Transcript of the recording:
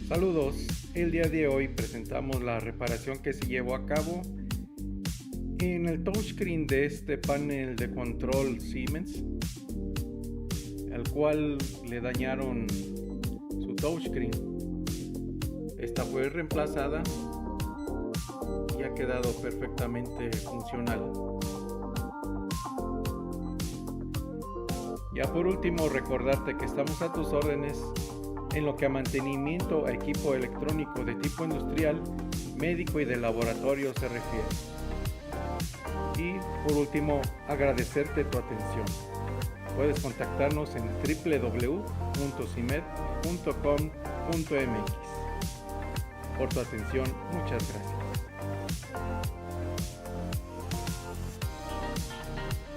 Saludos, el día de hoy presentamos la reparación que se llevó a cabo en el touchscreen de este panel de control Siemens, al cual le dañaron su touchscreen. Esta fue reemplazada y ha quedado perfectamente funcional. Ya por último, recordarte que estamos a tus órdenes en lo que a mantenimiento a equipo electrónico de tipo industrial, médico y de laboratorio se refiere. Y por último, agradecerte tu atención. Puedes contactarnos en www.cimed.com.mx. Por tu atención, muchas gracias.